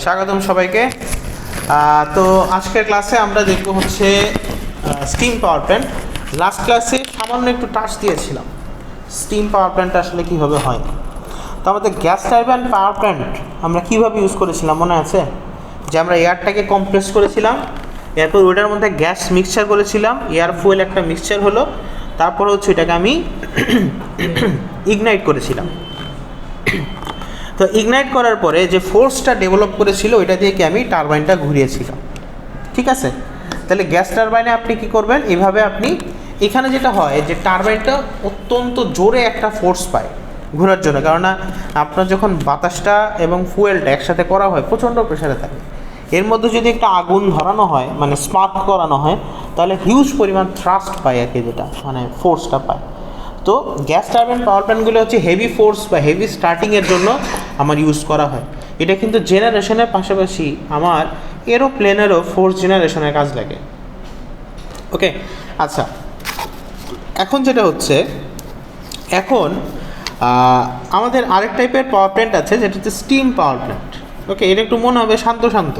স্বাগতম সবাইকে। তো আজকের ক্লাসে আমরা দেখব হচ্ছে স্টিম পাওয়ার প্ল্যান্ট। লাস্ট ক্লাসে সামান্য একটু টাচ দিয়েছিলাম স্টিম পাওয়ার প্ল্যান্টটা আসলে কীভাবে হয়। তো আমাদের গ্যাস টারবাইন পাওয়ার প্ল্যান্ট আমরা কীভাবে ইউজ করেছিলাম মনে আছে? যে আমরা এয়ারটাকে কম্প্রেস করেছিলাম, এরপর ওটার মধ্যে গ্যাস মিক্সচার করেছিলাম, এয়ার ফুয়েল একটা মিক্সচার হলো, তারপর হচ্ছে এটাকে আমি ইগনাইট করেছিলাম। তো ইগনাইট করার পরে যে ফোর্সটা ডেভেলপ করেছিল ওইটা দিয়ে কি আমি টারবাইনটা ঘুরিয়েছিলাম, ঠিক আছে? তাহলে গ্যাস টারবাইনে আপনি কি করবেন, এইভাবে আপনি এখানে যেটা হয় যে টারবাইনটা অত্যন্ত জোরে একটা ফোর্স পায় ঘোরার জন্য, কেননা আপনার যখন বাতাসটা এবং ফুয়েলটা একসাথে করা হয় প্রচণ্ড প্রেশারে থাকে, এর মধ্যে যদি একটা আগুন ধরানো হয় মানে স্পার্ক করানো হয় তাহলে হিউজ পরিমাণ থ্রাস্ট পায় আর কি, যেটা মানে ফোর্সটা পায়। তো গ্যাস টারবাইন পাওয়ার প্ল্যান্টগুলো হচ্ছে হেভি ফোর্স বা হেভি স্টার্টিংয়ের জন্য আমার ইউজ করা হয়। এটা কিন্তু জেনারেশনের পাশাপাশি আমার এরোপ্লেনেরও ফোর্স জেনারেশনের কাজ লাগে। ওকে, আচ্ছা, এখন যেটা হচ্ছে, এখন আমাদের আরেক টাইপের পাওয়ার প্ল্যান্ট আছে যেটা হচ্ছে স্টিম পাওয়ার প্ল্যান্ট। ওকে, এটা একটু মনে হবে শান্ত শান্ত,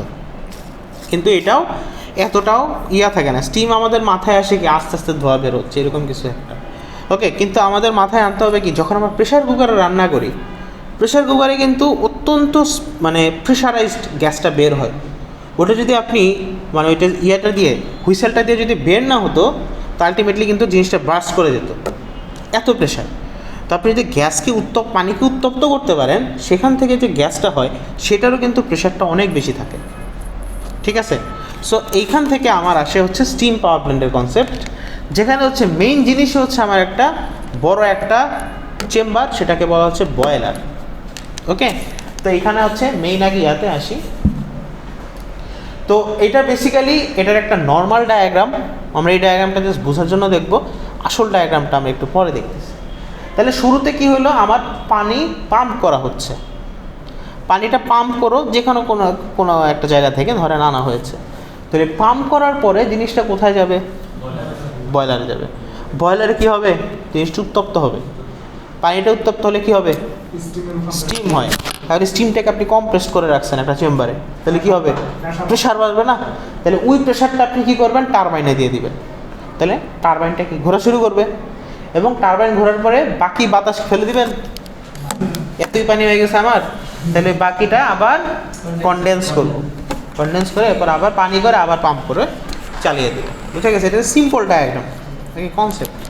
কিন্তু এটাও এতটাও থাকে না। স্টিম আমাদের মাথায় আসে কি আস্তে আস্তে ধোয়া বেরোচ্ছে এরকম কিছু একটা। ওকে, কিন্তু আমাদের মাথায় আনতে হবে কি, যখন আমরা প্রেশার কুকারে রান্না করি, প্রেশার কুকারে কিন্তু অত্যন্ত মানে প্রেশারাইজড গ্যাসটা বের হয়। ওটা যদি আপনি মানে ওইটা দিয়ে হুইসেলটা দিয়ে যদি বের না হতো তো আলটিমেটলি কিন্তু জিনিসটা ব্রাস্ট করে যেত, এত প্রেশার। তো আপনি যদি গ্যাসকে পানিকে উত্তপ্ত করতে পারেন, সেখান থেকে যে গ্যাসটা হয় সেটারও কিন্তু প্রেশারটা অনেক বেশি থাকে, ঠিক আছে? সো এইখান থেকে আমার আসে হচ্ছে স্টিম পাওয়ার প্ল্যান্টের কনসেপ্ট, যেখানে হচ্ছে মেইন জিনিস হচ্ছে আমার একটা বড় একটা চেম্বার, সেটাকে বলা হচ্ছে বয়লার। ওকে, তো এইখানে হচ্ছে মেইন আগে আসি। তো এটা বেসিক্যালি এটার একটা নর্মাল ডায়াগ্রাম, আমরা এই ডায়াগ্রামটা জাস্ট বোঝার জন্য দেখব, আসল ডায়াগ্রামটা আমরা একটু পরে দেখতেছি। তাহলে শুরুতে কি হলো, আমার পানি পাম্প করা হচ্ছে, পানিটা পাম্প করো যেখানে কোনো একটা জায়গা থেকে ধরেন আনা হয়েছে। তো এই পাম্প করার পরে জিনিসটা কোথায় যাবে? বয়লারে যাবে। বয়লারে কি হবে? জিনিসটা উত্তপ্ত হবে। পানিটা উত্তপ্ত হলে কি হবে? স্টিম হয়। তাহলে স্টিমটাকে আপনি কম্প্রেস করে রাখছেন একটা চেম্বারে, তাহলে কি হবে? প্রেশার বাড়বে না? তাহলে ওই প্রেশারটা আপনি কী করবেন? টারবাইনে দিয়ে দিবেন। তাহলে টারবাইনটা কি ঘোরা শুরু করবে, এবং টারবাইন ঘোরার পরে বাকি বাতাস ফেলে দিবেন। এতই পানি হয়ে গেছে আমার, তাহলে বাকিটা আবার কনডেন্স করবো, কনডেন্স করে এরপর আবার পানি করে আবার পাম্প করে চালিয়ে দেবে। বুঝে গেছে? এটা সিম্পল ডায়াগ্রাম কনসেপ্ট।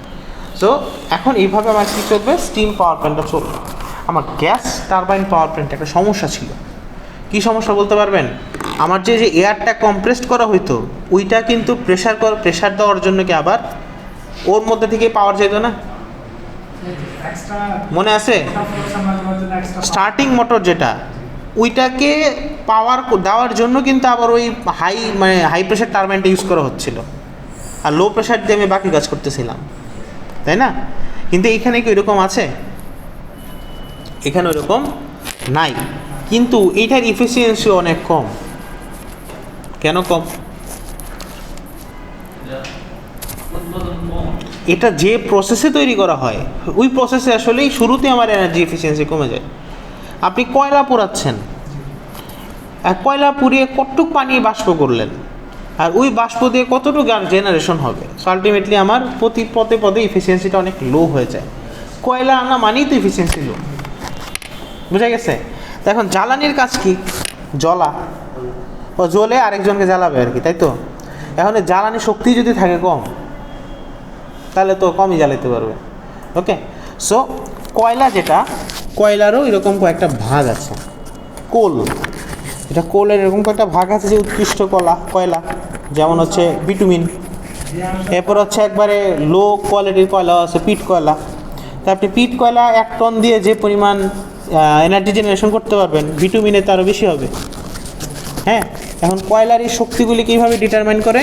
সো এখন এইভাবে আমার কী চলবে, স্টিম পাওয়ার প্ল্যান্টটা চলবে। আমার গ্যাস টারবাইন পাওয়ার প্ল্যান্টে একটা সমস্যা ছিল। কী সমস্যা বলতে পারবেন? আমার যে এয়ারটা কম্প্রেসড করা হইতো ওইটা কিন্তু প্রেশার দেওয়ার জন্য কি আবার ওর মধ্যে থেকে পাওয়ার যেত না, মনে আছে? স্টার্টিং মোটর যেটা, ওইটাকে পাওয়ার দেওয়ার জন্য কিন্তু আবার ওই হাই প্রেশার টারবাইনটা ইউজ করা হচ্ছিল, আর লো প্রেশার দিয়ে আমি বাকি কাজ করতেছিলাম, তাই না? কিন্তু এইখানে কি ওইরকম আছে? এখানে ওইরকম নাই, কিন্তু এইটার ইফিসিয়েন্সি অনেক কম। কেন কম? এটা যে প্রসেসে তৈরি করা হয় ওই প্রসেসে আসলেই শুরুতে আমার এনার্জি এফিসিয়েন্সি কমে যায়। আপনি কয়লা পোড়াচ্ছেন, আর কয়লা পুড়িয়ে কতটুক পানি বাষ্প করলেন, আর ওই বাষ্প দিয়ে কতটুকু জেনারেশন হবে। সো আলটিমেটলি আমার পদে পদে ইফিসিয়েন্সিটা অনেক লো হয়ে যায়। কয়লা আনা মানেই তো ইফিসিয়েন্সি লো, বুঝা গেছে? তো এখন জ্বালানির কাজ কি? ও জ্বলে আরেকজনকে জ্বালাবে আর কি, তাই তো? এখন জ্বালানি শক্তি যদি থাকে কম, তাহলে তো কমই জ্বালাতে পারবে। ওকে, সো কয়লা যেটা, কয়লারও এরকম কয়েকটা ভাগ আছে। এটা কোলের এরকম কয়েকটা ভাগ আছে, যে উৎকৃষ্ট কয়লা, যেমন হচ্ছে বিটুমিন। এরপর হচ্ছে একবারে লো কোয়ালিটির কয়লা আছে পিট কয়লা। তা আপনি পিট কয়লা 1 টন দিয়ে যে পরিমাণ এনার্জি জেনারেশন করতে পারবেন, বিটুমিনে তারও বেশি হবে। হ্যাঁ, এখন কয়লার এই শক্তিগুলি কীভাবে ডিটারমাইন করে,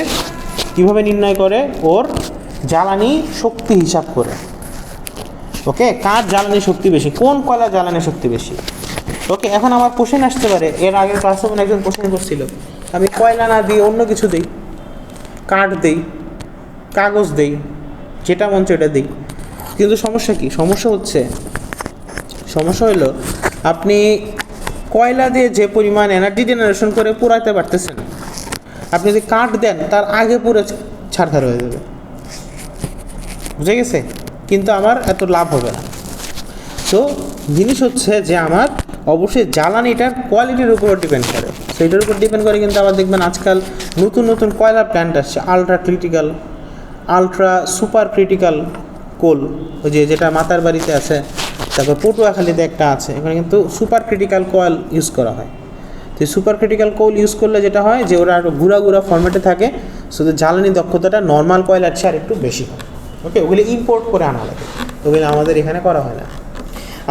কীভাবে নির্ণয় করে? ওর জ্বালানি শক্তি হিসাব করে। ওকে, কার জ্বালানি শক্তি বেশি, কোন কয়লা জ্বালানি শক্তি বেশি। ওকে, এখন আমার কোশ্চেন আসতে পারে, এর আগের ক্লাসে একজন কোশ্চেন করছিল, আমি কয়লা না দিই অন্য কিছু দিই, কাঠ দিই, কাগজ দিই, যেটা মন চায় ওটা দিই, কিন্তু সমস্যা কি? সমস্যা হলো আপনি কয়লা দিয়ে যে পরিমাণ এনার্জি জেনারেশন করে পোড়াতে পারতেছেন, আপনি যদি কাঠ দেন তার আগে পুরো ছাড়খার হয়ে যাবে, বুঝে গেছে? কিন্তু আমার এত লাভ হবে না। তো জিনিস হচ্ছে যে আমার অবশ্যই জ্বালানিটার কোয়ালিটির উপর ডিপেন্ড করে, সেইটার উপর ডিপেন্ড করে। কিন্তু আবার দেখবেন আজকাল নতুন নতুন কয়লা প্ল্যান্ট আসছে, ultra critical, ultra super critical coal, ওই যেটা মাতার বাড়িতে আছে, তারপর পটুয়াখালীতে একটা আছে, এখানে কিন্তু সুপার ক্রিটিক্যাল কোয়েল ইউজ করা হয়। তো সুপার ক্রিটিক্যাল কোল ইউজ করলে যেটা হয় যে ওরা আরও গুঁড়া গুঁড়া ফর্মেটে থাকে, শুধু জ্বালানি দক্ষতাটা নর্মাল কয়লার চেয়ে আর একটু বেশি হয়। ওকে, ওগুলি ইম্পোর্ট করে আনা লাগে, ওগুলি আমাদের এখানে করা হয় না।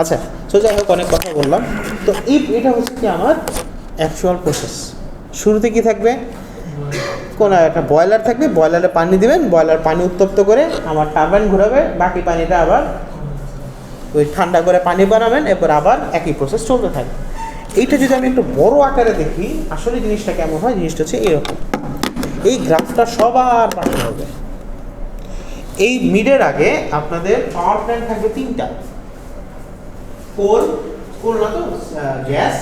আচ্ছা, সো যাই হোক, অনেক কথা বললাম। তো এটা হচ্ছে কি আমার অ্যাকচুয়াল প্রসেস। শুরুতে কি থাকবে, কোনো একটা বয়লার থাকবে, বয়লারে পানি দিবেন, বয়লার পানি উত্তপ্ত করে আমার টারবাইন ঘোরাবে, বাকি পানিটা আবার ওই ঠান্ডা করে পানি বানাবেন, এরপর আবার একই প্রসেস চলতে থাকবে। এইটা যদি আমি একটু বড় আকারে দেখি, আসলে জিনিসটা কেমন হয়, জিনিসটা হচ্ছে এরকম। এই গ্রাফটা সবার পাশে হবে। এই মিডের আগে আপনাদের পাওয়ার প্ল্যান্ট থাকবে 3টা, কোল না তো গ্যাস,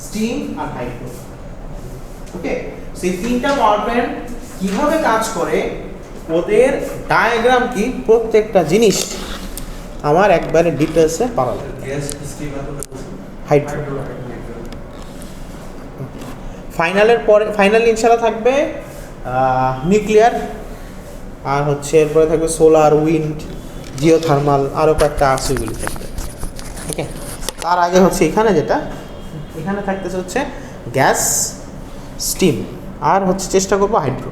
স্টিম আর হাইড্রো। ওকে, সেই 3টা পাওয়ার প্ল্যান্ট কিভাবে কাজ করে, ওদের ডায়াগ্রাম কি, প্রত্যেকটা জিনিস আমার একবারে ডিটেলসে পড়া লাগবে। গ্যাস, স্টিম আর হাইড্রো। ফাইনালের পরে ফাইনাল ইনশাআল্লাহ থাকবে নিউক্লিয়ার, আর হচ্ছে এরপরে থাকবে সোলার, উইন্ড, জিওথার্মাল, আরও কয়েকটা আছে, ওইগুলি থাকবে। ওকে, তার আগে হচ্ছে এখানে থাকতেছে হচ্ছে গ্যাস, স্টিম, আর হচ্ছে চেষ্টা করবো হাইড্রো।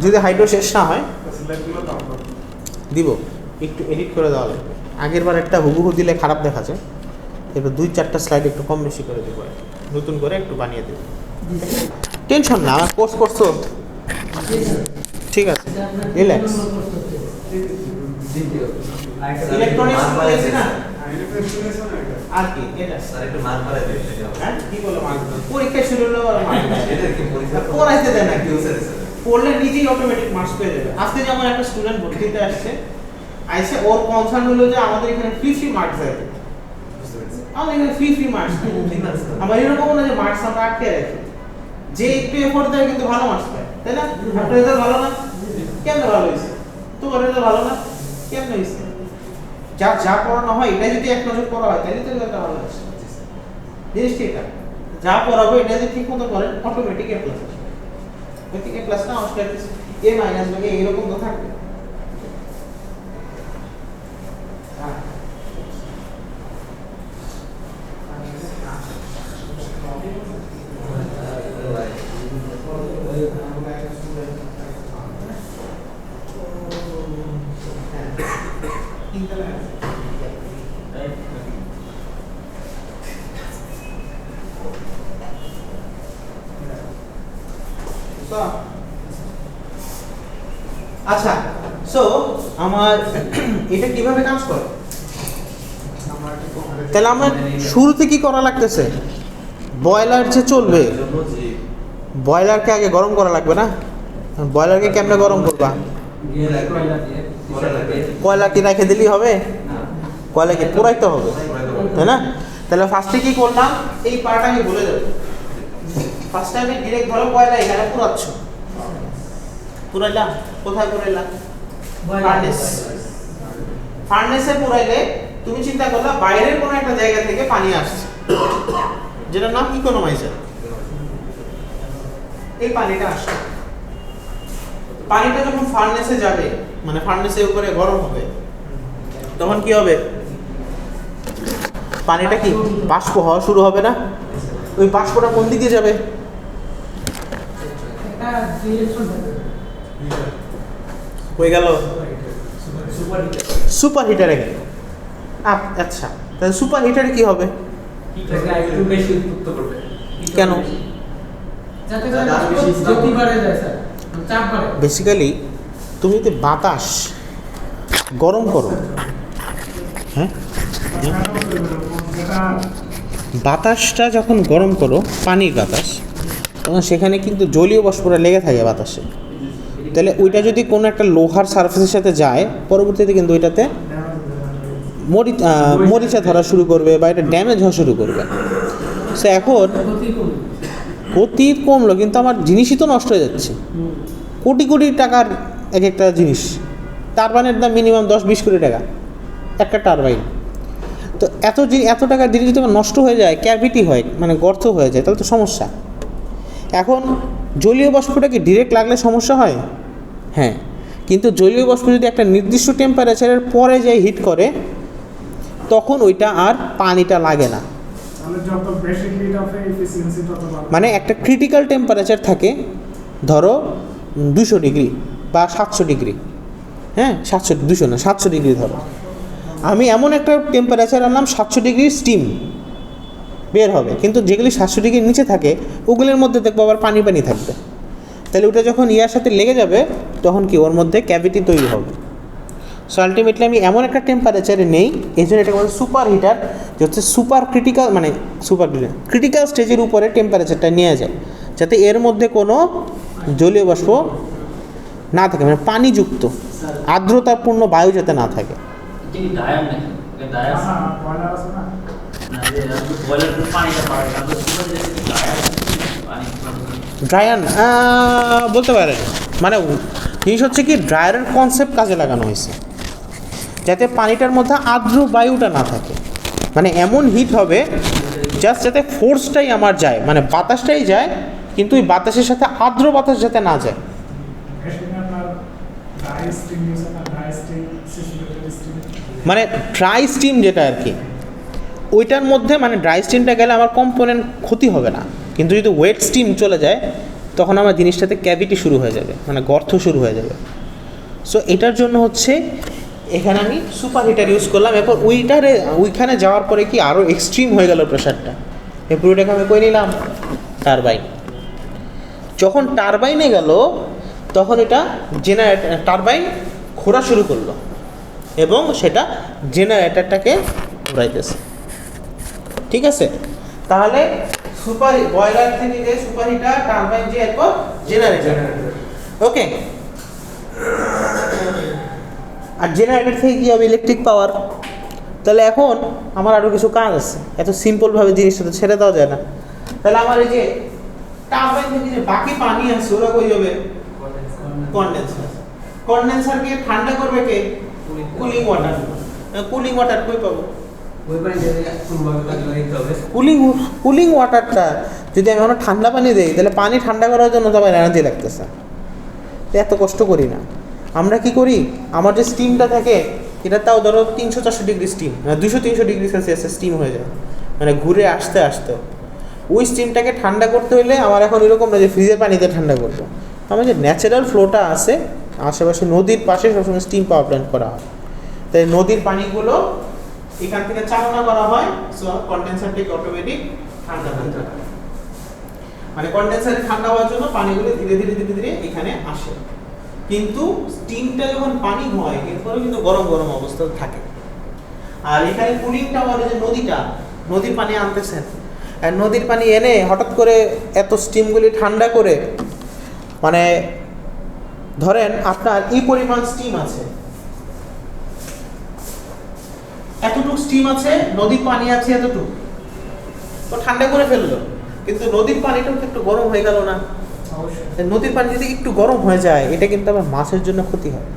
যদি হাইড্রো শেষ না হয় দিব, একটু এডিট করে দেওয়া লাগবে। আগের বার একটা হুবহু দিলে খারাপ দেখাচ্ছে, এবার 2-4টা স্লাইড একটু কম বেশি করে দেবো, নতুন করে একটু বানিয়ে দেবো। টেনশন না, আমার কোর্স করছো, ঠিক আছে, রিল্যাক্স। ইলেকট্রনিক্স বলেছি না, আর কি এটা স্যার একটু মার মারা দিন। হ্যাঁ, কি বলো মার, পরীক্ষা শুরু হলো আর মার এটা কি পরীক্ষা পড়াইতে দেয় না কেউ, স্যার? পড়লে নিজেই অটোমেটিক মার্কস পেয়ে যাবে। আজকে যেমন একটা স্টুডেন্ট ভর্তিতে আসছে, আইসে ওর কনসার্ন হলো যে আমাদের এখানে ফ্রি মার্কস আছে, বুঝতে পেরেছি। আমাদের এখানে ফ্রি মার্কস, ঠিক আছে। আমার এরকম না যে মার্কস আমরা আটকে রাখি, যে একটু এফোর্ট দেয় কিন্তু ভালো মার্কস পায়, তাই না? আপনার রেজাল্ট ভালো না, কেমনে ভালো হয়েছে? তোমার রেজাল্ট ভালো না, কেমনে হয়েছে? যা পড়ানো হয় এটা যদি এক নজর পড়া হয় তাহলে তো রেজাল্ট ভালো হয়েছে। জিনিসটা এটা, যা পড়াবো এটা যদি ঠিক মতো করেন, অটোমেটিক এ প্লাস আসবে। ওইদিকে প্লাস না আসলে এ মাইনাস বা এরকম তো থাকবে। আচ্ছা, সো আমার এটা কিভাবে কাজ করে, তাহলে আমার শুরুতে কি করা লাগতেছে, বয়লার যে চলবে, বয়লারকে আগে গরম করা লাগবে না? বয়লারকে কেমনে গরম করবা? কয়লা কি রেখে দিলেই হবে? কয়লাকে পোড়াইতে হবে, তাই না? তাহলে ফার্স্টে কি করলাম, এই পার্ট আমি বলে দেবো। ফার্স্টে আমি ডিরেক্ট ধরো কয়লা এখানে পুরাচ্ছ, পুরাইলাম, কোথায় পুরাইলাম? ফার্নেস। ফার্নেসে পুরাইলে তুমি চিন্তা করলা বাইরের কোনো একটা জায়গা থেকে পানি আসছে, যেটার নাম ইকোনমাইজার। এই পানিটা আসছে, পানিটা যখন ফার্নেসে যাবে, মানে ফার্নেসের উপরে গরম হবে, তখন কি হবে? পানিটা কি বাষ্প হওয়া শুরু হবে না? ওই বাষ্পটা কোন দিকে যাবে? হয়ে গেল সুপার হিটারে গেল। আচ্ছা, তাহলে সুপার হিটারে কি হবে? কেন? বেসিক্যালি তুমি যদি বাতাস গরম করো, হ্যাঁ, বাতাসটা যখন গরম করো, পানির বাতাস, তখন সেখানে কিন্তু জলীয় বাষ্পটা লেগে থাকে বাতাসে। তাহলে ওইটা যদি কোনো একটা লোহার সারফেসের সাথে যায়, পরবর্তীতে কিন্তু ওইটাতে মরিচা ধরা শুরু করবে বা এটা ড্যামেজ হওয়া শুরু করবে। সো এখন ক্ষতি কমলো কিন্তু আমার জিনিসই তো নষ্ট হয়ে যাচ্ছে। কোটি কোটি টাকার এক একটা জিনিস, টারবাইনের দাম মিনিমাম 10-20 কোটি টাকা একটা টারবাইন। তো এত টাকার জিনিস যদি আমার নষ্ট হয়ে যায়, ক্যাভিটি হয় মানে গর্ত হয়ে যায়, তাহলে তো সমস্যা। এখন জলীয় বাষ্পটা কি ডিরেক্ট লাগলে সমস্যা হয়? হ্যাঁ, কিন্তু জলীয় বাষ্প যদি একটা নির্দিষ্ট টেম্পারেচারের পরে যায় হিট করে, তখন ওইটা আর পানিটা লাগে না। মানে একটা ক্রিটিক্যাল টেম্পারেচার থাকে, ধরো 200 ডিগ্রি বা 700 ডিগ্রি, হ্যাঁ 700 ডিগ্রি ধরো। আমি এমন একটা টেম্পারেচার আনলাম 700 ডিগ্রি স্টিম বের হবে, কিন্তু যেগুলি 700 ডিগ্রির নিচে থাকে ওগুলোর মধ্যে দেখবো আবার পানি থাকবে। তাহলে ওটা যখন ইয়ার সাথে লেগে যাবে তখন কি ওর মধ্যে ক্যাভিটি তৈরি হবে। সো আলটিমেটলি আমি এমন একটা টেম্পারেচারে নেই, এই জন্য এটাকে বলে সুপার হিটার, যে হচ্ছে ক্রিটিক্যাল স্টেজের উপরে টেম্পারেচারটা নিয়ে যায়, যাতে এর মধ্যে কোনো জলীয় বাষ্প না থাকে, মানে পানিযুক্ত আর্দ্রতাপূর্ণ বায়ু যাতে না থাকে। ড্রায়ার বলতে পারেন, মানে জিনিস হচ্ছে কি ড্রায়ারের কনসেপ্ট কাজে লাগানো হয়েছে যাতে পানিটার মধ্যে আর্দ্র বায়ুটা না থাকে, মানে এমন হিট হবে জাস্ট যাতে ফোর্সটাই আমার যায়, মানে বাতাসটাই যায়, কিন্তু ওই বাতাসের সাথে আর্দ্র বাতাস যাতে না যায়। মানে ড্রাই স্টিম যেটা আর কি, ওইটার মধ্যে মানে ড্রাই স্টিমটা গেলে আমার কম্পোনেন্ট ক্ষতি হবে না, কিন্তু যদি ওয়েট স্টিম চলে যায় তখন আমার জিনিসটাতে ক্যাভিটি শুরু হয়ে যাবে, মানে গর্ত শুরু হয়ে যাবে। সো এটার জন্য হচ্ছে এখানে আমি সুপার হিটার ইউজ করলাম। এরপর ওইখানে যাওয়ার পরে কি আরও এক্সট্রিম হয়ে গেল প্রেশারটা, এই পুরোটাকে আমি কই নিলাম টারবাইন। যখন টারবাইনে গেল তখন এটা টারবাইন ঘোরা শুরু করলো এবং সেটা জেনারেটরটাকে ঘোরাইতেছে। ঠিক আছে, তাহলে বয়লার থেকে যে সুপার হিটার, টারবাইন, যে এরপর জেনারেটর। ওকে, আর জেনারেটর থেকে কী হবে? Electric power. তাহলে এখন আমার আরও কিছু কাজ আছে, এত সিম্পলভাবে জিনিসটা তো ছেড়ে দেওয়া যায় না। তাহলে আমার এই যে টারবাইন থেকে যে বাকি পানি আছে ওরা কই যাবে? কনডেন্সারকে ঠান্ডা করবে কে? কুলিং ওয়াটার কই পাবো? কুলিং ওয়াটারটা যদি আমি এখন ঠান্ডা পানি দিই, তাহলে পানি ঠান্ডা করার জন্য তো আমার এনার্জি লাগতেছে, এত কষ্ট করি না। আমরা কি করি, আমার যে স্টিমটা থাকে এটা তাও ধরো 300-400 ডিগ্রি স্টিম, 200-300 ডিগ্রি সেলসিয়াসে স্টিম হয়ে যায়, মানে ঘুরে আসতে ওই স্টিমটাকে ঠান্ডা করতে হলে আমার এখন এরকম না যে ফ্রিজের পানিতে ঠান্ডা করবো। আমার যে ন্যাচারাল ফ্লোটা আছে আশেপাশে, নদীর পাশে সবসময় স্টিম পাওয়ার প্ল্যান্ট করা হয়, তাই নদীর পানিগুলো এখান থেকে চালনা করা হয়। সো কন্ডেন্সারটাকে অটোমেটিক ঠান্ডা হয়ে যায়, মানে কন্ডেন্সারে ঠান্ডা হওয়ার জন্য পানিগুলো ধীরে ধীরে এখানে আসে। কিন্তু স্টিমটা যখন পানি হয় এরপরে কিন্তু গরম অবস্থা থাকে। আর এখানে কুলিংটা মানে যে নদীর পানি আনতেছেন, আর নদীর পানি এনে হঠাৎ করে এত স্টিমগুলি ঠান্ডা করে, মানে ধরেন আপনার এই পরিমাণ স্টিম আছে, এতটুকু স্টিম আছে, নদীর পানি আছে এতটুকু, তো ঠান্ডা করে ফেললো, কিন্তু নদীর পানিটাও একটু গরম হয়ে গেল না? নদীর পানি যদি একটু গরম হয়ে যায় এটা কিন্তু আবার মাছের জন্য ক্ষতি হয়।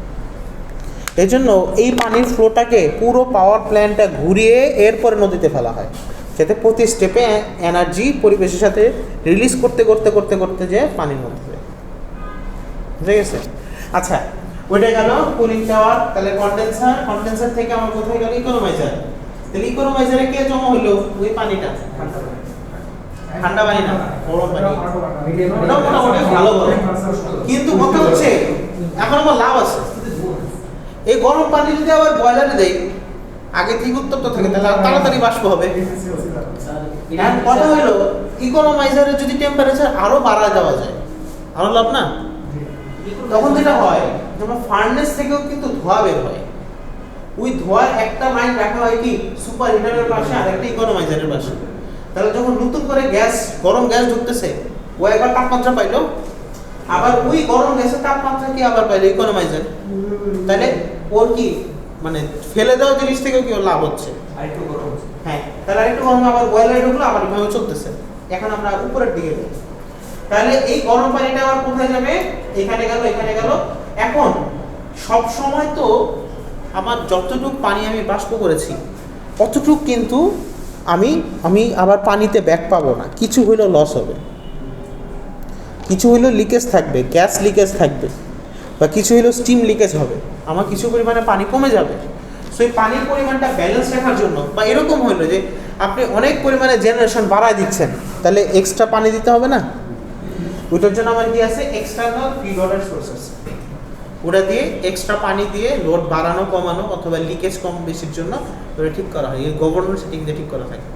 এই জন্য এই পানির ফ্লোটাকে পুরো পাওয়ার প্ল্যান্টটা ঘুরিয়ে এরপরে নদীতে ফেলা হয়, যাতে প্রতি স্টেপে এনার্জি পরিবেশের সাথে রিলিজ করতে যে পানির মধ্যে। বুঝে গেছে? আচ্ছা, ওইটা গেল কুলিং টাওয়ার। তাহলে কন্ডেন্সার থেকে আমার কোথায় গেল? ইকোনমাইজার। তাহলে ইকোনমাইজারে কে জমা হলো? ওই পানিটা ঠান্ডা পানি না, গরম পানি। ওটা মোটামুটি ভালো গরম, কিন্তু কথা হচ্ছে এখন আমার লাভ আছে। এই গরম পানি যদি আবার বয়লারে দেই, আগে থেকে উত্তপ্ত থাকে, তাহলে তাড়াতাড়ি বাষ্প হবে। এখন কথা হলো ইকোনমাইজারের যদি টেম্পারেচার আরো বাড়া দেওয়া যায়, আরো লাভ না? তখন যেটা হয়, যেমন ফার্নেস থেকেও কিন্তু ধোঁয়া বের হয়, ওই ধোঁয়ার একটা লাইন রাখা হয় কি সুপার হিটারের পাশে আর একটা ইকোনমাইজারের পাশে। তাহলে যখন নতুন করে গরম গ্যাস ঢুকতেছে, ও একবার তাপমাত্রা পাইলো, আবার ওই গরম গ্যাসের তাপমাত্রা কি আবার পাইলো ইকোনমাইজার, তাহলে ওর কি মানে ফেলে দেওয়া জিনিস থেকেও কি লাভ হচ্ছে। আরেকটু গরম হচ্ছে। হ্যাঁ, তাহলে আরেকটু গরম আবার বয়লারে ঢুকলো, আবার এভাবে চলতেছে। এখন আমরা উপরের দিকে যাই, তাহলে এই গরম পানিটা আবার কোথায় যাবে? এখানে গেল, এখানে গেল। এখন সব সময় তো আমার যতটুকু পানি আমি বাষ্প করেছি অতটুকু কিন্তু আমি আবার পানিতে ব্যাক পাবো না, কিছু হইলেও লস হবে, কিছু হইলেও লিকেজ থাকবে, গ্যাস লিকেজ থাকবে, বা কিছু হইলেও স্টিম লিকেজ হবে, আমার কিছু পরিমাণে পানি কমে যাবে। সো এই পানির পরিমাণটা ব্যালেন্স রাখার জন্য, বা এরকম হইলো যে আপনি অনেক পরিমাণে জেনারেশন বাড়ায় দিচ্ছেন, তাহলে এক্সট্রা পানি দিতে হবে না? ওইটার জন্য আমার কি আছে? External feed water sources. ওটা দিয়ে এক্সট্রা পানি দিয়ে লোড বাড়ানো কমানো অথবা লিকেজ কম বেশির জন্য ওটা ঠিক করা হয়, এই গভর্নমেন্ট সেটিং দিয়ে ঠিক করা থাকে।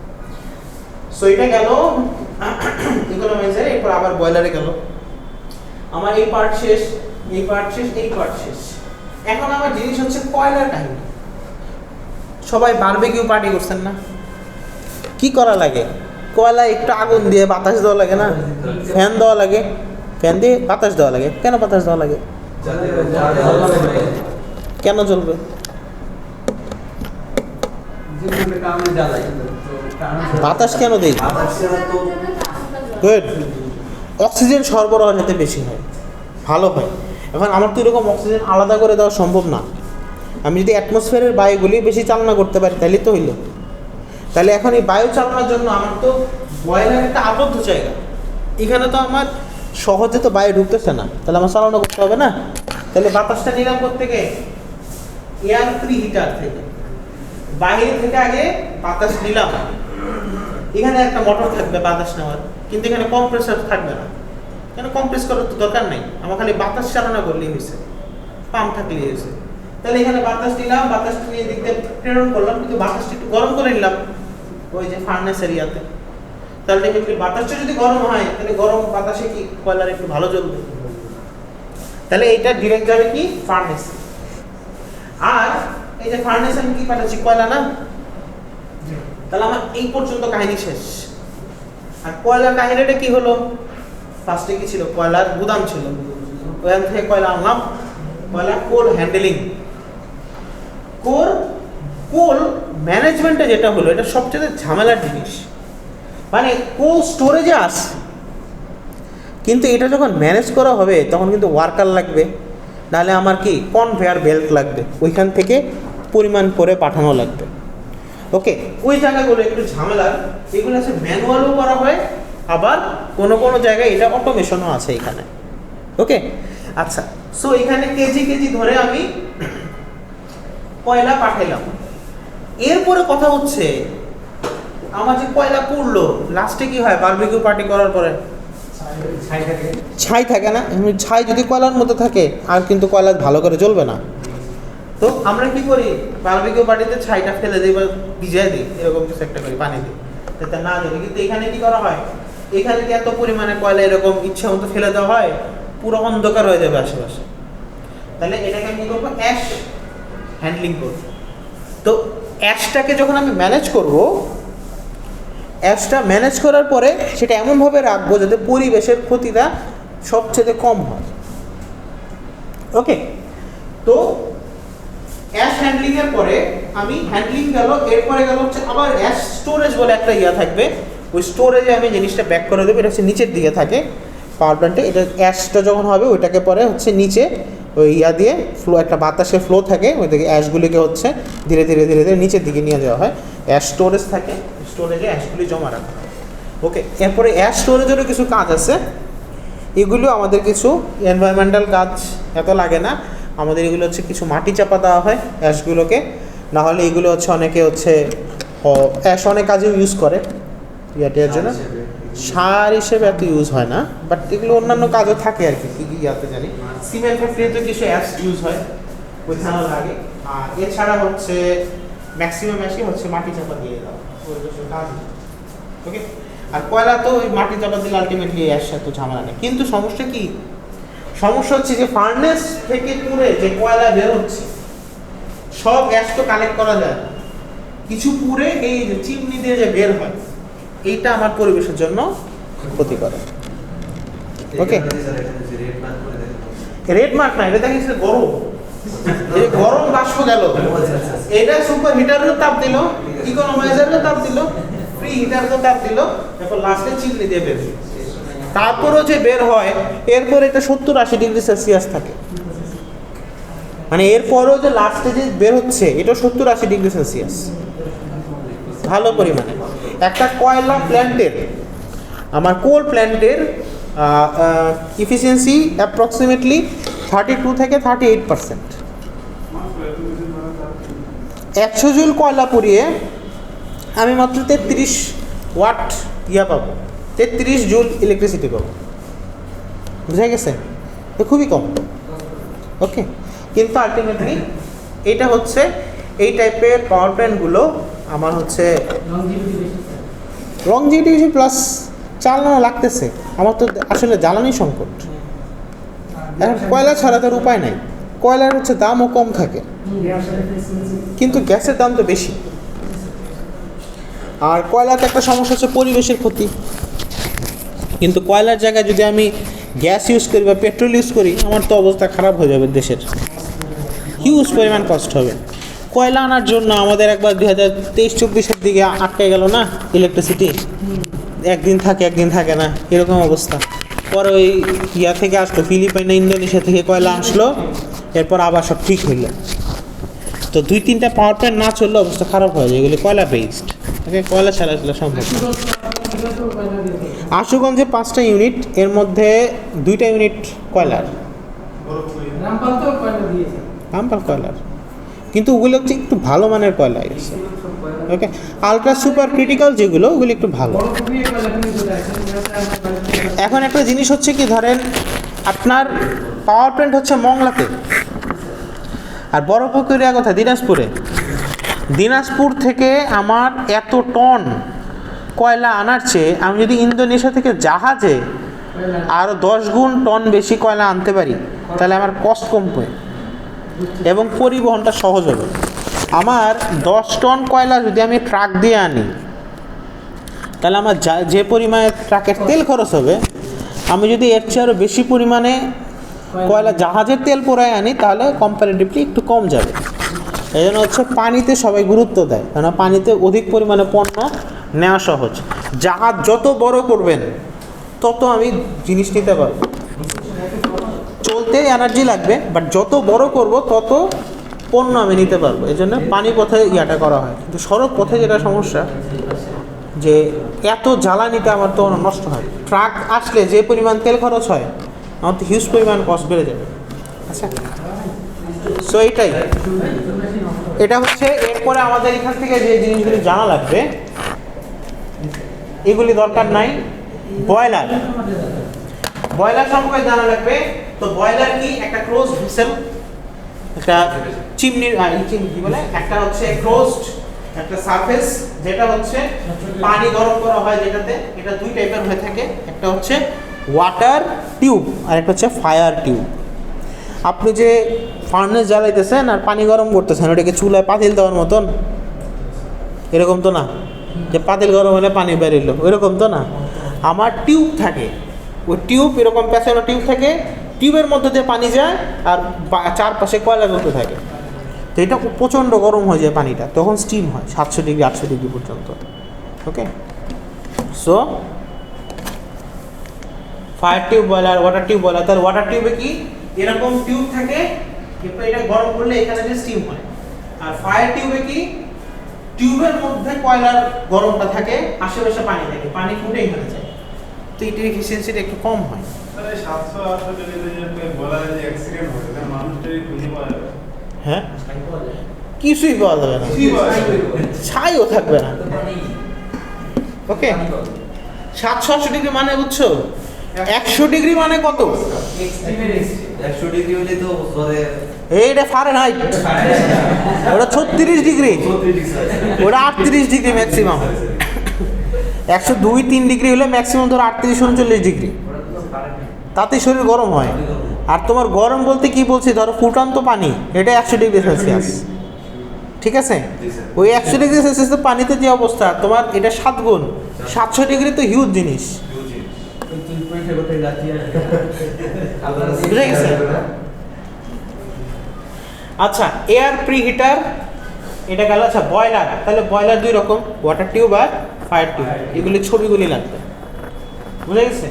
সো এটা গেল ইকোনমাইজার। এরপর আবার বয়লারে গেল। আমার এই পার্ট শেষ, এই পার্ট শেষ, এই পার্ট শেষ। এখন আমার জিনিস হচ্ছে কয়লার কাহিনী। সবাই বারবিকিউ পার্টি করছেন না? কি করা লাগে? কয়লা একটু আগুন দিয়ে বাতাস দেওয়া লাগে না? ফ্যান দেওয়া লাগে, ফ্যান দিয়ে বাতাস দেওয়া লাগে। কেন বাতাস দেওয়া লাগে? কেন জ্বলবে? বাতাস কেন দেই? গুড। অক্সিজেন সরবরাহ যাতে বেশি হয়, ভালো হয়। এখন আমার তো এরকম অক্সিজেন আলাদা করে দেওয়া সম্ভব না। আমি যদি অ্যাটমসফিয়ারের বায়ুগুলি বেশি চালনা করতে পারি তাহলে তো হইল। তাহলে এখন এই বায়ু চালনার জন্য আমার তো বয়লার একটা আবদ্ধ জায়গা, এখানে তো আমার সহজে তো বায়ু ঢুকতেছে না, তাহলে আমার চালনা করতে হবে না। তাহলে বাতাসটা নিলাম থেকে এয়ার প্রি হিটার থেকে, বাইরে থেকে আগে বাতাস নিলাম। এখানে একটা মোটর থাকবে বাতাস নেওয়ার, কিন্তু এখানে কম্প্রেসার থাকবে না। কেন? কম্প্রেস করার তো দরকার নাই, আমার খালি বাতাস চালনা করলেই হয়েছে, পাম্প থাকলেই হয়েছে। তাহলে এখানে বাতাস নিলাম, বাতাস নিয়ে দিক দিয়ে প্রেরণ করলাম, কিন্তু বাতাসটা একটু গরম করে নিলাম ওই যে ফার্নেস এরিয়াতে। তাহলে দেখবেন বাতাসটা যদি গরম হয় তাহলে গরম বাতাসে কি কয়লার একটু ভালো জ্বলবে। তাহলে এইটা ডিরেক্ট যাবে কি ফার্নেস। আর এই যে ফার্নেস আমি কি পাঠাচ্ছি? কয়লা না? তাহলে আমার এই পর্যন্ত কাহিনী শেষ। আর কয়লার কাহিনীটা কি হলো? ফার্স্টে কি ছিল? কয়লার গুদাম ছিল, ওখান থেকে কয়লা আনলাম, কয়লা কোল হ্যান্ডেলিং। কোল ম্যানেজমেন্টে যেটা হলো এটা সবচেয়ে ঝামেলার জিনিস। মানে কোল স্টোরেজে আসে, কিন্তু এটা যখন ম্যানেজ করা হবে তখন কিন্তু ওয়ার্কার লাগবে, নাহলে আমার কি কনভেয়ার বেল্ট লাগবে, ওইখান থেকে পরিমাণ করে পাঠানো লাগবে। ওকে, ওই জায়গাগুলো একটু ঝামেলার। এগুলো আছে ম্যানুয়ালও করা হয়, আবার কোনো কোনো জায়গায় এটা অটোমেশনও আছে এখানে। ওকে, আচ্ছা। সো এখানে কেজি কেজি ধরে আমি কয়লা পাঠাইলাম। এরপরে কথা হচ্ছে আমার যে কয়লা পুড়লো, লাস্টে কি হয়? বারবিকিউ পার্টি করার পরে ছাই থাকে না? ছাই যদি কয়লার মধ্যে থাকে আর কিন্তু কয়লা ভালো করে জ্বলবে না। তো আমরা কি করি? বারবিকিউ পার্টিতে ছাইটা ফেলে দিই বা ভিজিয়ে দিই, এরকম কিছু একটা করি, পানি দিই যাতে না জ্বলে। কিন্তু এখানে কি করা হয়? এখানে কি এত পরিমাণে কয়লা এরকম ইচ্ছা মতো ফেলে দেওয়া হয়, পুরো অন্ধকার হয়ে যাবে আশেপাশে। তাহলে এটাকে আমি করবো অ্যাশ হ্যান্ডলিং করবো। তো অ্যাশটাকে যখন আমি ম্যানেজ করব, অ্যাশটা ম্যানেজ করার পরে সেটা এমনভাবে রাখবো যাতে পরিবেশের ক্ষতিটা সবচেয়ে কম হয়। ওকে, তো অ্যাশ হ্যান্ডলিং এর পরে আমি হ্যান্ডলিং গেল, এরপরে গেল হচ্ছে আবার অ্যাশ স্টোরেজ বলে একটা ইয়া থাকবে। ওই স্টোরেজে আমি জিনিসটা ব্যাক করে দেবো। এটা হচ্ছে নিচের দিকে থাকে পাওয়ার প্ল্যান্টে। এটা অ্যাশটা যখন হবে ওইটাকে পরে হচ্ছে নিচে ওই ইয়া দিয়ে ফ্লো, একটা বাতাসের ফ্লো থাকে, ওই দিকে অ্যাশগুলিকে হচ্ছে ধীরে ধীরে ধীরে ধীরে নিচের দিকে নিয়ে যাওয়া হয়। অ্যাশ স্টোরেজ থাকে, স্টোরেজে অ্যাশগুলি জমা রাখা হয়। ওকে, এরপরে অ্যাশ স্টোরেজেরও কিছু কাজ আছে। এগুলো আমাদের কিছু এনভায়রনমেন্টাল কাজ এত লাগে না আমাদের। এগুলো হচ্ছে কিছু মাটি চাপা দেওয়া হয় অ্যাশগুলোকে, না হলে এগুলো হচ্ছে অনেকে হচ্ছে অ্যাশ অনেক কাজেও ইউজ করে ইয়াটের জন্য। সার হিসেবে এত ইউজ হয় না, বাট এগুলো অন্যান্য কাজও থাকে আর কি। ইয়াতে জানি সিমেন্ট ফ্যাক্টরিতে কিছু অ্যাশ ইউজ হয়, ওইখানেও লাগে। আর এছাড়া হচ্ছে ম্যাক্সিমাম অ্যাশই হচ্ছে মাটি চাপা দিয়ে দেওয়া, কাজ। ওকে, আর কয়লা তো ওই মাটি চাপা দিলে আলটিমেটলি অ্যাশ এত ঝামেলা নেই। কিন্তু সমস্যা কি? সমস্যা হচ্ছে যে ফার্নেস থেকে পুড়ে যে কয়লা বের হচ্ছে সব অ্যাশ তো কালেক্ট করা যায় না, কিছু পুড়ে এই যে চিমনি দিয়ে যে বের হয় এইটা আমার পরিবেশের জন্য ক্ষতিকর। ওকে, রেড মার্ক না, এটা দেখেছে গরম, এই গরম বাষ্প গেল, এটা সুপার হিটারের তাপ দিল, ইকোনমাইজারের তাপ দিল, ফ্রি হিটারের তাপ দিল, তারপর লাস্টে চিমনি দিয়ে বের হলো। তারপরও যে বের হয় এরপর এটা 70-80 ডিগ্রি সেলসিয়াস থাকে, মানে এরপরও যে লাস্টে যে বের হচ্ছে এটা 70-80 ডিগ্রি সেলসিয়াস ভালো পরিমাণে। একটা কয়লা প্ল্যান্টের, আমার কোল প্ল্যান্টের ইফিসিয়েন্সি অ্যাপ্রক্সিমেটলি 32 থেকে 38%। 100 জুল কয়লা পুড়িয়ে আমি মাত্র 33 ওয়াট পাবো, 33 জুল ইলেকট্রিসিটি পাবো। বুঝা গেছে? তো খুবই কম। ওকে, কিন্তু আলটিমেটলি এইটা হচ্ছে এই টাইপের পাওয়ার প্ল্যান্টগুলো আমার হচ্ছে লংজিভিটি বেশি, প্লাস চালানো লাগতেছে। আমার তো আসলে জ্বালানি সংকট, এখন কয়লা ছাড়া তার উপায় নাই। কয়লার হচ্ছে দামও কম থাকে, কিন্তু গ্যাসের দাম তো বেশি। আর কয়লাতে একটা সমস্যা হচ্ছে পরিবেশের ক্ষতি, কিন্তু কয়লার জায়গায় যদি আমি গ্যাস ইউজ করি বা পেট্রোল ইউজ করি আমার তো অবস্থা খারাপ হয়ে যাবে, দেশের হিউজ পরিমাণ কষ্ট হবে। কয়লা আনার জন্য আমাদের একবার 2023-24 দিকে আটকে গেল না ইলেকট্রিসিটি, একদিন থাকে একদিন থাকে না এরকম অবস্থা। পরে ওই থেকে আসলো ফিলিপাইন ইন্দোনেশিয়া থেকে কয়লা আসলো, এরপর আবার সব ঠিক হইল। তো 2-3টা পাওয়ার প্ল্যান্ট না চললে অবস্থা খারাপ হয়ে যায়, এগুলি কয়লা বেসড। ওকে, কয়লা ছাড়া আসলে সম্ভব না। আশুগঞ্জে 5টা ইউনিট, এর মধ্যে 2টা ইউনিট কয়লার, রামপাল কয়লার, কিন্তু ওগুলো হচ্ছে একটু ভালো মানের কয়লা গেছে। ওকে, আলট্রা সুপার ক্রিটিক্যাল যেগুলো ওগুলো একটু ভালো। এখন একটা জিনিস হচ্ছে কি, ধরেন আপনার পাওয়ার প্ল্যান্ট হচ্ছে মংলাতে, আর বড়পুকুরিয়া কথা দিনাজপুরে। দিনাজপুর থেকে আমার এত টন কয়লা আনার চেয়ে আমি যদি ইন্দোনেশিয়া থেকে জাহাজে আরও 10 গুণ টন বেশি কয়লা আনতে পারি তাহলে আমার কষ্ট কমবে এবং পরিবহনটা সহজ হবে। আমার 10 টন কয়লা যদি আমি ট্রাক দিয়ে আনি তাহলে আমার যে পরিমাণে ট্রাকের তেল খরচ হবে, আমি যদি এর চেয়ে আরও বেশি পরিমাণে কয়লা জাহাজের তেল পোড়ায় আনি তাহলে কম্পারেটিভলি একটু কম যাবে। এই জন্য হচ্ছে পানিতে সবাই গুরুত্ব দেয়, কেননা পানিতে অধিক পরিমাণে পণ্য নেওয়া সহজ। জাহাজ যত বড় করবেন তত আমি জিনিস নিতে পারবো, চলতে এনার্জি লাগবে, বাট যত বড় করব তত পণ্য আমি নিতে পারবো। এই জন্য পানি পথে ইয়াটা করা হয়। কিন্তু সড়ক পথে যেটা সমস্যা, যে এত জ্বালানিতে আমার তো নষ্ট হয়। ট্রাক আসলে যে পরিমাণ তেল খরচ হয় আমার তো হিউজ পরিমাণ কস্ট বেড়ে যাবে। আচ্ছা, সো এইটাই, এটা হচ্ছে। এরপরে আমাদের এখান থেকে যে জিনিসগুলি জানা লাগবে এগুলি দরকার নাই। বয়লার, বয়লার সম্পর্কে জানা লাগবে। তো বয়লার কি? একটা ক্লোজ ভেসেল, একটা চিমনির কি বলে, একটা হচ্ছে ক্লোজড একটা সারফেস, যেটা হচ্ছে পানি গরম করা হয় যেটাতে। এটা 2 টাইপের হয়ে থাকে, একটা হচ্ছে ওয়াটার টিউব আর একটা হচ্ছে ফায়ার টিউব। আপনি যে ফার্নেস জ্বালাইতেছেন আর পানি গরম করতেছেন, ওটাকে চুলায় পাতিল দেওয়ার মতন এরকম তো না, যে পাতিল গরম হলে পানি বেরোলো ওইরকম তো না। আমার টিউব থাকে, ওই টিউব এরকম পেছানো টিউব থাকে, টিউবের মধ্যে দিয়ে পানি যায় আর চারপাশে কয়লা জ্বলতে থাকে। তো এটা প্রচণ্ড গরম হয়ে যায় পানিটা, তখন স্টিম হয় 700 ডিগ্রি 800 ডিগ্রি পর্যন্ত। Okay, so fire tube boiler, water tube boiler. তার ওয়াটার টিউবে কি এরকম টিউব থাকে, কিন্তু এটা গরম করলে এখানে যে স্টিম হয়। আর ফায়ার টিউবে কি টিউবের মধ্যে কয়লার গরমটা থাকে, আশেপাশে পানি থাকে, পানি ফুটে এখানে যায়। তো এটার এফিসিয়েন্সিটা একটু কম হয়। তাহলে 700-800 ডিগ্রিতে যে বয়লারে যে অ্যাক্সিডেন্ট হয় তাহলে মানুষটাই খুঁজে পাওয়া যাবে? হ্যাঁ, কিছুই পাওয়া যাবে না, ছাইও থাকবে না। ওকে, 700-800 ডিগ্রি মানে বুঝছো, 100 ডিগ্রি মানে কত? 100 ডিগ্রি হলে তো ধরে এইটা ফারেনহাইট, ওটা 36 ডিগ্রি, ওটা 38 ডিগ্রি ম্যাক্সিমাম। 102-3 ডিগ্রি হলে ম্যাক্সিমাম ধরো 38-39 ডিগ্রি, তাতে শরীর গরম হয়। আর তোমার গরম বলতে কি বলছি, ধরো ফুটান্ত পানি, এটা 100 ডিগ্রি সেলসিয়াস, ঠিক আছে? ওই 100 ডিগ্রি সেলসিয়াস পানিতে যে অবস্থা, তোমার এটা 7 গুণ। 700 ডিগ্রি তো হিউজ জিনিস, বুঝে গেছে? আচ্ছা এয়ার প্রিহিটার এটা গেল। আচ্ছা বয়লার, তাহলে বয়লার দুই রকম, ওয়াটার টিউব আর ফায়ার টিউব, এগুলি ছবিগুলি লাগবে, বুঝে গেছে?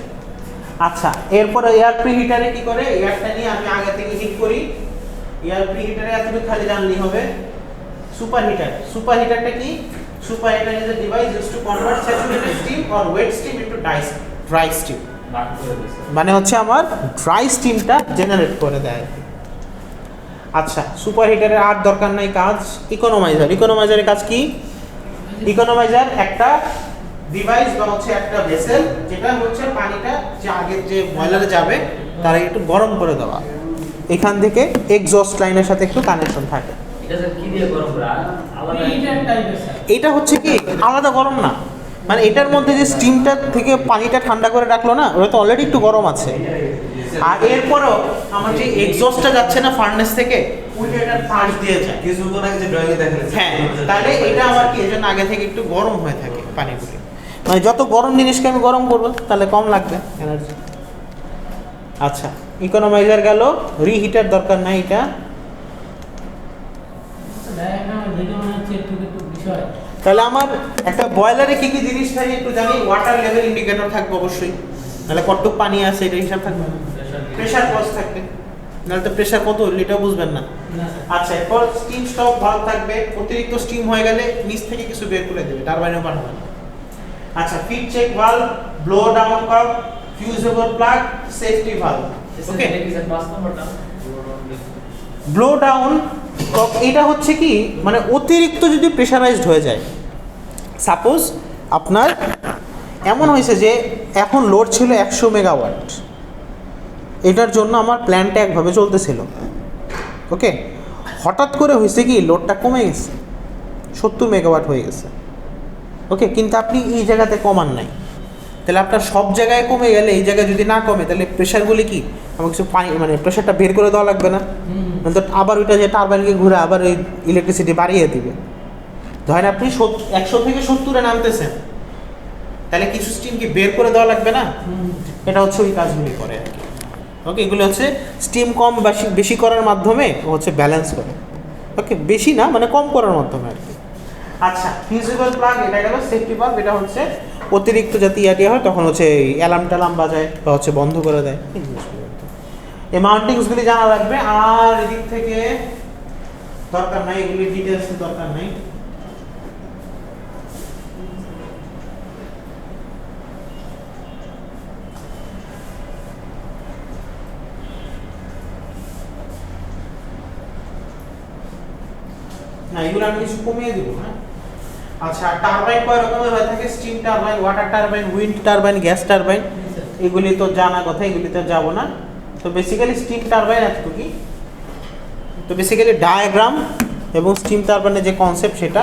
আচ্ছা এরপরে এয়ার প্রিহিটারে কি করে, এয়ারটা নিয়ে আমি আগে থেকে হিট করি। এয়ার প্রিহিটারে এতটুকু খালি জানলেই হবে। সুপার হিটার, সুপার হিটারটা কি? Super heater is a device used to convert saturated steam or wet steam into dry steam. মানে হচ্ছে আমার ড্রাই স্টিমটা জেনারেট করে দেয়। আচ্ছা সুপার হিটারের আর দরকার নাই কাজ। ইকোনমাইজার, ইকোনমাইজারের কাজ কি? ইকোনমাইজার একটা ডিভাইস বা হচ্ছে একটা ভেসেল, যেটা হচ্ছে পানিটা যে আগের যে বয়লারে যাবে তার একটু গরম করে দেওয়া। এখান থেকে এক্সস্ট লাইনের সাথে একটু কানেকশন থাকে। এটা স্যার কি দিয়ে গরম করা আলাদা হিটার টাইপের স্যার। এটা হচ্ছে কি আলাদা গরম না, মানে এটার মধ্যে যে স্টিমটা থেকে পানিটা ঠান্ডা করে রাখলো না, ওটা তো অলরেডি একটু গরম আছে। আর এরপরও আমার যে এক্সস্টটা যাচ্ছে না ফার্নেস থেকে, ওইটা এটার পাশ দিয়ে যায়। কিছুক্ষণ আগে যে ড্রয়িং এ দেখালেন হ্যাঁ, তাহলে এটা আমার কি এজন্য আগে থেকে একটু গরম হয়ে থাকে পানিগুলি। মানে যত গরম জিনিসকে আমি গরম করবো তাহলে কম লাগবে এনার্জি। আচ্ছা ইকোনমাইজার গেল, রিহিটার দরকার নাই এটা। ডায়াগ্রাম দেখে মনে হচ্ছে একটু বিষয়। তাহলে আমার একটা বয়লারে কি কি জিনিস থাকে একটু জানি। ওয়াটার লেভেল ইন্ডিকেটর থাকবে অবশ্যই, তাহলে কতটুকু পানি আছে এটা হিসাব থাকবে। প্রেসার পজ থাকবে, নাহলে তো প্রেসার কত হলো এটাও বুঝবেন না। না স্যার। আচ্ছা এরপর স্টিম স্টপ ভালভ থাকবে, অতিরিক্ত স্টিম হয়ে গেলে নিচ থেকে কিছু বের করে দেবে, টারবাইনেও পাঠাবে না। আচ্ছা feed check valve, blow down valve, fusible plug, safety valve. Okay, এটা কি স্যার 5 নম্বরটা ব্লো ডাউন এটা হচ্ছে কি মানে অতিরিক্ত যদি প্রেশারাইজড হয়ে যায়। সাপোজ আপনার এমন হয়েছে যে এখন লোড ছিল 100 মেগাওয়াট, এটার জন্য আমার প্ল্যানটা একভাবে চলতেছিল। ওকে, হঠাৎ করে হয়েছে কি লোডটা কমে গেছে, 70 মেগাওয়াট হয়ে গেছে। ওকে, কিন্তু আপনি এই জায়গাতে কমান নাই, তাহলে আপনার সব জায়গায় কমে গেলে এই জায়গায় যদি না কমে তাহলে প্রেশারগুলি কি আমার কিছু পানি মানে প্রেশারটা বের করে দেওয়া লাগবে না? তো আবার ওইটা যে টারবাইনকে ঘুরে আবার ওই ইলেকট্রিসিটি বাড়িয়ে দিবে। ধরেন আপনি 100 থেকে 70-এ নামতেছেন, তাহলে কিছু স্টিম কি বের করে দেওয়া লাগবে না? এটা হচ্ছে ওই কাজগুলি করে আর কি। ওকে, এগুলো হচ্ছে স্টিম কম বেশি করার মাধ্যমে ও হচ্ছে ব্যালেন্স করে। ওকে, বেশি না মানে কম করার মাধ্যমে আর কি। আচ্ছা ফিউজেবল প্লাগ এটা গেল। সেফটি ভালভ এটা হচ্ছে অতিরিক্ত যাতে ইয়াটিয়া হয় তখন হচ্ছে অ্যালার্ম টালার্ম বাজায় বা হচ্ছে বন্ধ করে দেয়। এই মাউন্টিংসগুলি জানা লাগবে। আর এদিক থেকে দরকার নাই, এগুলি ডিটেলস দরকার নাই। না এগুলো আমি কিছু কমিয়ে দিব। হ্যাঁ আচ্ছা, টারবাইন কয় রকমের হয়ে থাকে? Steam turbine, water turbine, wind turbine, gas turbine. এগুলি তো জানা কথা, এগুলিতে যাব না। তো বেসিক্যালি স্টিম টারবাইন এতটুকুই। তো বেসিক্যালি ডায়াগ্রাম এবং স্টিম টারবাইনের যে কনসেপ্ট সেটা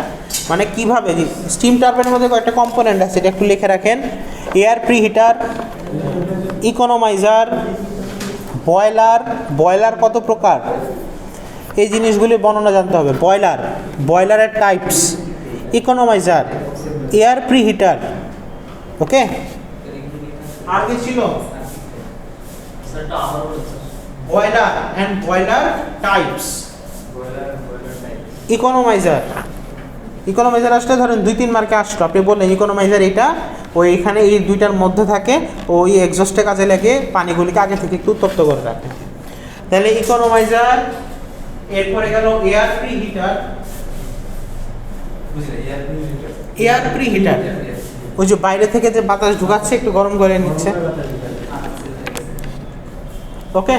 মানে কিভাবে স্টিম টারবাইনের মধ্যে কয়েকটা কম্পোনেন্ট আছে, এটা একটু লিখে রাখেন। Air preheater, economiser, boiler, boiler কত প্রকার এই জিনিসগুলি বর্ণনা জানতে হবে। বয়লার, বয়লারের types, economiser, air preheater. Okay, আর কি ছিল? স্যারটা আবার বলুন boiler and boiler types. Boiler type economiser, economiser আসলে ধরেন 2-3 মার্কে আসলো, আপনি বললেন ইকোনমাইজার এটা ওই এখানে এই দুইটার মধ্যে থাকে, ওই এক্সস্টে কাজে লাগে পানিগুলিকে আগে থেকে একটু উত্তপ্ত করে রাখে। তাহলে ইকোনমাইজার, এরপরে গেল এয়ার প্রিহিটার। বুঝলে এয়ার প্রিহিটার ওই যে বাইরে থেকে যে বাতাস ঢুকাচ্ছে একটু গরম করে নিচ্ছে। ওকে,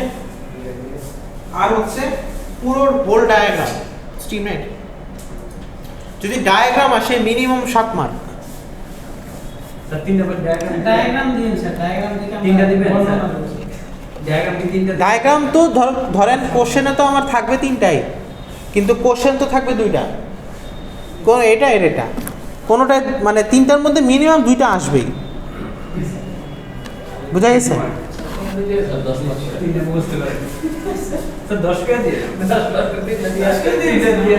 আর হচ্ছে পুরো হোল ডায়াগ্রাম স্টিমের। যদি ডায়াগ্রাম আসে মিনিমাম 7 মার্ক। স্যার 3 নম্বর ডায়াগ্রাম দিন স্যার, ডায়াগ্রাম দেখে আমরা তিনটা দিবেন, বর্ণনা স্যার? দেবো। ডায়াগ্রাম কি 3টা ডায়াগ্রাম তো ধরেন কোশ্চেনে তো আমার থাকবে 3টাই, কিন্তু কোশ্চেন তো থাকবে 2টা, কোন এটা এর এটা কোনোটাই মানে 3টার মধ্যে মিনিমাম 2টা আসবেই। বুঝা গেছে? 10 মার্ক 3টা বুঝতে পারেন স্যার 10 কে দিয়ে 10 মার্ক দিয়ে